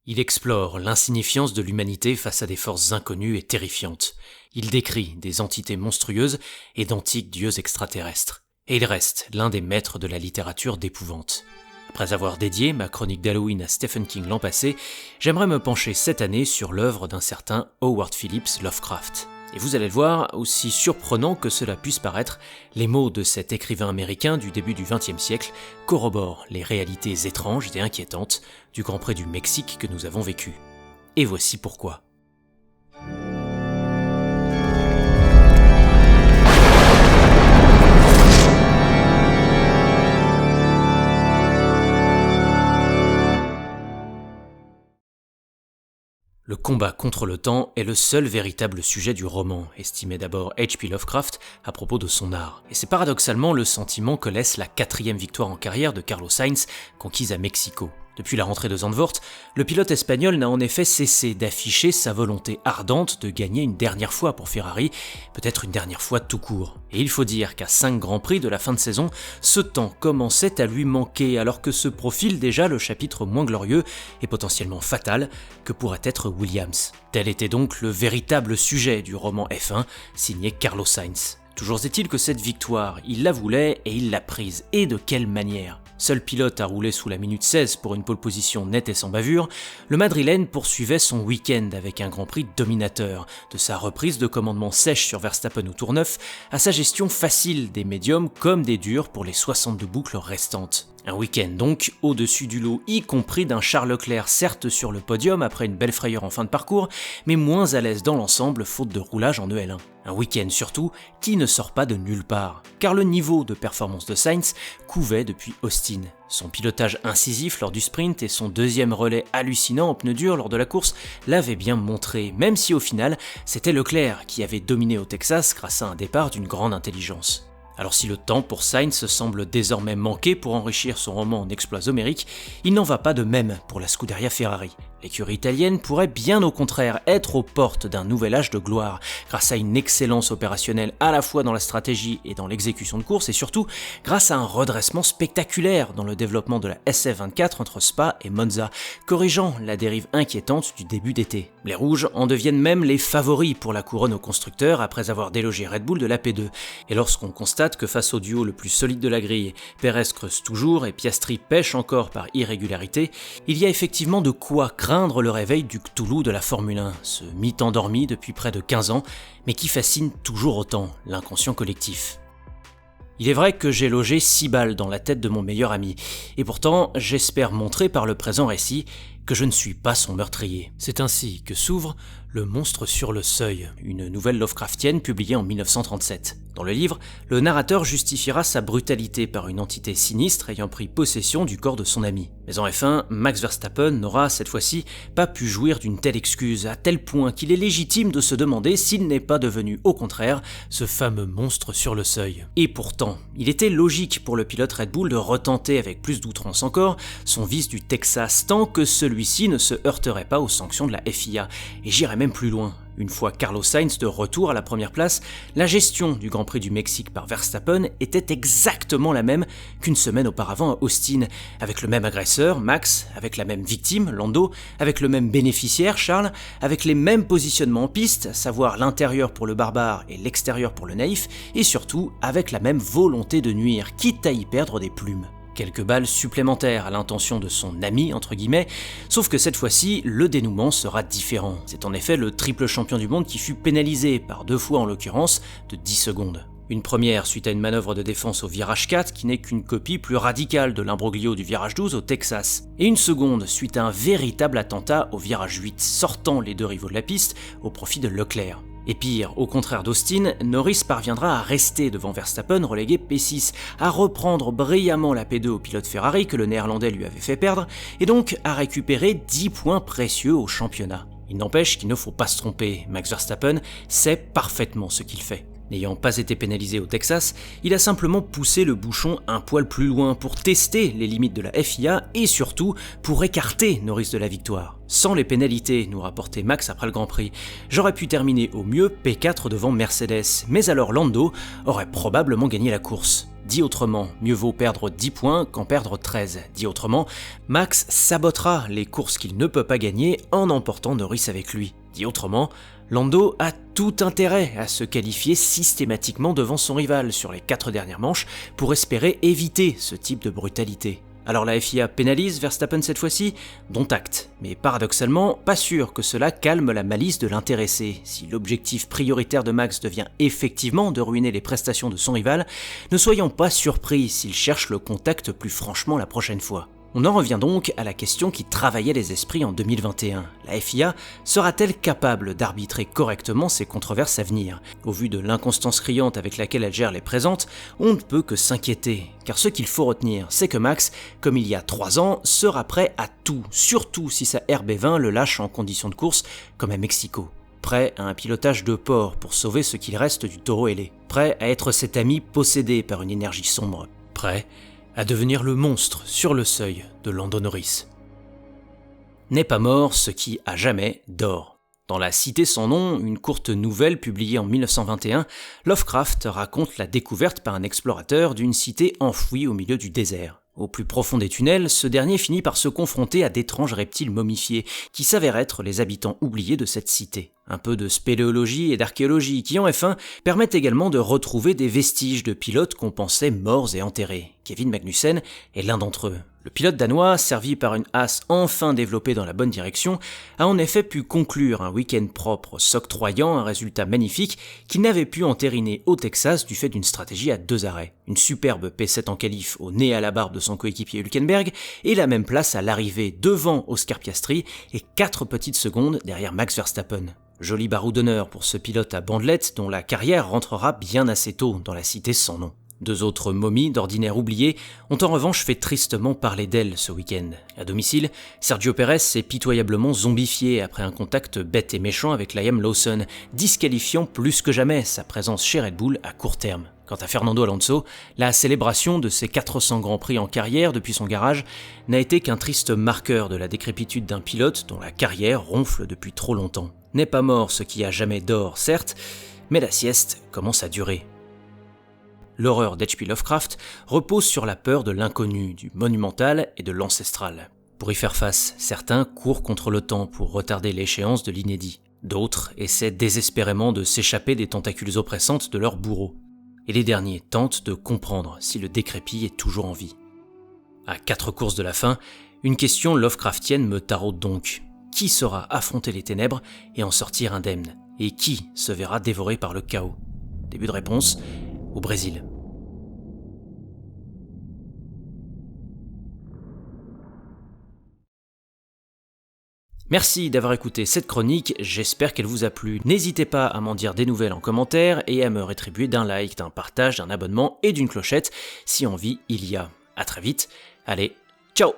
Il explore l'insignifiance de l'humanité face à des forces inconnues et terrifiantes. Il décrit des entités monstrueuses et d'antiques dieux extraterrestres. Et il reste l'un des maîtres de la littérature d'épouvante. Après avoir dédié ma chronique d'Halloween à Stephen King l'an passé, j'aimerais me pencher cette année sur l'œuvre d'un certain Howard Phillips Lovecraft. Et vous allez le voir, aussi surprenant que cela puisse paraître, les mots de cet écrivain américain du début du XXe siècle corroborent les réalités étranges et inquiétantes du Grand Prix du Mexique que nous avons vécu. Et voici pourquoi. Le combat contre le temps est le seul véritable sujet du roman, estimait d'abord H.P. Lovecraft à propos de son art. Et c'est paradoxalement le sentiment que laisse la 4e victoire en carrière de Carlos Sainz, conquise à Mexico. Depuis la rentrée de Zandvoort, le pilote espagnol n'a en effet cessé d'afficher sa volonté ardente de gagner une dernière fois pour Ferrari, peut-être une dernière fois tout court. Et il faut dire qu'à 5 Grands Prix de la fin de saison, ce temps commençait à lui manquer alors que se profile déjà le chapitre moins glorieux et potentiellement fatal que pourrait être Williams. Tel était donc le véritable sujet du roman F1 signé Carlos Sainz. Toujours est-il que cette victoire, il la voulait et il l'a prise. Et de quelle manière ? Seul pilote à rouler sous la minute 16 pour une pole position nette et sans bavure, le Madrilène poursuivait son week-end avec un Grand Prix dominateur, de sa reprise de commandement sèche sur Verstappen au tour 9 à sa gestion facile des médiums comme des durs pour les 62 boucles restantes. Un week-end donc au-dessus du lot, y compris d'un Charles Leclerc certes sur le podium après une belle frayeur en fin de parcours, mais moins à l'aise dans l'ensemble faute de roulage en EL1. Un week-end surtout qui ne sort pas de nulle part, car le niveau de performance de Sainz couvait depuis Austin. Son pilotage incisif lors du sprint et son deuxième relais hallucinant en pneus durs lors de la course l'avaient bien montré, même si au final c'était Leclerc qui avait dominé au Texas grâce à un départ d'une grande intelligence. Alors si le temps pour Sainz semble désormais manquer pour enrichir son roman en exploits homériques, il n'en va pas de même pour la Scuderia Ferrari. L'écurie italienne pourrait bien au contraire être aux portes d'un nouvel âge de gloire, grâce à une excellence opérationnelle à la fois dans la stratégie et dans l'exécution de course, et surtout grâce à un redressement spectaculaire dans le développement de la SF24 entre Spa et Monza, corrigeant la dérive inquiétante du début d'été. Les Rouges en deviennent même les favoris pour la couronne aux constructeurs après avoir délogé Red Bull de la P2, et lorsqu'on constate que face au duo le plus solide de la grille, Pérez creuse toujours et Piastri pêche encore par irrégularité, il y a effectivement de quoi craindre le réveil du Cthulhu de la Formule 1, ce mythe endormi depuis près de 15 ans, mais qui fascine toujours autant l'inconscient collectif. Il est vrai que j'ai logé 6 balles dans la tête de mon meilleur ami, et pourtant j'espère montrer par le présent récit que je ne suis pas son meurtrier. C'est ainsi que s'ouvre Le Monstre sur le Seuil, une nouvelle Lovecraftienne publiée en 1937. Dans le livre, le narrateur justifiera sa brutalité par une entité sinistre ayant pris possession du corps de son ami. Mais en F1, Max Verstappen n'aura cette fois-ci pas pu jouir d'une telle excuse, à tel point qu'il est légitime de se demander s'il n'est pas devenu au contraire ce fameux monstre sur le seuil. Et pourtant, il était logique pour le pilote Red Bull de retenter avec plus d'outrance encore son vice du Texas tant que celui-ci ne se heurterait pas aux sanctions de la FIA. Et j'irais même plus loin. Une fois Carlos Sainz de retour à la première place, la gestion du Grand Prix du Mexique par Verstappen était exactement la même qu'une semaine auparavant à Austin, avec le même agresseur, Max, avec la même victime, Lando, avec le même bénéficiaire, Charles, avec les mêmes positionnements en piste, à savoir l'intérieur pour le barbare et l'extérieur pour le naïf, et surtout avec la même volonté de nuire, quitte à y perdre des plumes. Quelques balles supplémentaires à l'intention de son ami, entre guillemets, sauf que cette fois-ci, le dénouement sera différent. C'est en effet le triple champion du monde qui fut pénalisé, par 2 fois en l'occurrence, de 10 secondes. Une première suite à une manœuvre de défense au virage 4 qui n'est qu'une copie plus radicale de l'imbroglio du virage 12 au Texas. Et une seconde suite à un véritable attentat au virage 8, sortant les 2 rivaux de la piste au profit de Leclerc. Et pire, au contraire d'Austin, Norris parviendra à rester devant Verstappen relégué P6, à reprendre brillamment la P2 au pilote Ferrari que le néerlandais lui avait fait perdre, et donc à récupérer 10 points précieux au championnat. Il n'empêche qu'il ne faut pas se tromper, Max Verstappen sait parfaitement ce qu'il fait. N'ayant pas été pénalisé au Texas, il a simplement poussé le bouchon un poil plus loin pour tester les limites de la FIA et surtout pour écarter Norris de la victoire. Sans les pénalités, nous rapportait Max après le Grand Prix, j'aurais pu terminer au mieux P4 devant Mercedes, mais alors Lando aurait probablement gagné la course. Dit autrement, mieux vaut perdre 10 points qu'en perdre 13. Dit autrement, Max sabotera les courses qu'il ne peut pas gagner en emportant Norris avec lui. Dit autrement, Lando a tout intérêt à se qualifier systématiquement devant son rival sur les 4 dernières manches pour espérer éviter ce type de brutalité. Alors la FIA pénalise Verstappen cette fois-ci, dont acte, mais paradoxalement, pas sûr que cela calme la malice de l'intéressé. Si l'objectif prioritaire de Max devient effectivement de ruiner les prestations de son rival, ne soyons pas surpris s'il cherche le contact plus franchement la prochaine fois. On en revient donc à la question qui travaillait les esprits en 2021. La FIA sera-t-elle capable d'arbitrer correctement ces controverses à venir ? Au vu de l'inconstance criante avec laquelle elle gère les présentes, on ne peut que s'inquiéter. Car ce qu'il faut retenir, c'est que Max, comme il y a 3 ans, sera prêt à tout, surtout si sa RB20 le lâche en conditions de course, comme à Mexico. Prêt à un pilotage de porc pour sauver ce qu'il reste du taureau ailé. Prêt à être cet ami possédé par une énergie sombre. Prêt à devenir le monstre sur le seuil de Lando Norris. N'est pas mort ce qui, à jamais, dort. Dans La Cité sans nom, une courte nouvelle publiée en 1921, Lovecraft raconte la découverte par un explorateur d'une cité enfouie au milieu du désert. Au plus profond des tunnels, ce dernier finit par se confronter à d'étranges reptiles momifiés, qui s'avèrent être les habitants oubliés de cette cité. Un peu de spéléologie et d'archéologie qui, en F1, permettent également de retrouver des vestiges de pilotes qu'on pensait morts et enterrés. Kevin Magnussen est l'un d'entre eux. Le pilote danois, servi par une Haas enfin développée dans la bonne direction, a en effet pu conclure un week-end propre s'octroyant un résultat magnifique qu'il n'avait pu entériner au Texas du fait d'une stratégie à 2 arrêts. Une superbe P7 en qualif au nez à la barbe de son coéquipier Hülkenberg et la même place à l'arrivée devant Oscar Piastri et 4 petites secondes derrière Max Verstappen. Joli barreau d'honneur pour ce pilote à bandelettes dont la carrière rentrera bien assez tôt dans La Cité sans nom. 2 autres momies d'ordinaire oubliées ont en revanche fait tristement parler d'elle ce week-end. À domicile, Sergio Pérez s'est pitoyablement zombifié après un contact bête et méchant avec Liam Lawson, disqualifiant plus que jamais sa présence chez Red Bull à court terme. Quant à Fernando Alonso, la célébration de ses 400 Grands Prix en carrière depuis son garage n'a été qu'un triste marqueur de la décrépitude d'un pilote dont la carrière ronfle depuis trop longtemps. N'est pas mort ce qui a jamais dort, certes, mais la sieste commence à durer. L'horreur d'H.P. Lovecraft repose sur la peur de l'inconnu, du monumental et de l'ancestral. Pour y faire face, certains courent contre le temps pour retarder l'échéance de l'inédit. D'autres essaient désespérément de s'échapper des tentacules oppressantes de leurs bourreaux. Et les derniers tentent de comprendre si le décrépit est toujours en vie. À 4 courses de la fin, une question Lovecraftienne me taraude donc. Qui saura affronter les ténèbres et en sortir indemne ? Et qui se verra dévoré par le chaos ? Début de réponse, au Brésil. Merci d'avoir écouté cette chronique, j'espère qu'elle vous a plu. N'hésitez pas à m'en dire des nouvelles en commentaire et à me rétribuer d'un like, d'un partage, d'un abonnement et d'une clochette si envie il y a. À très vite, allez, ciao!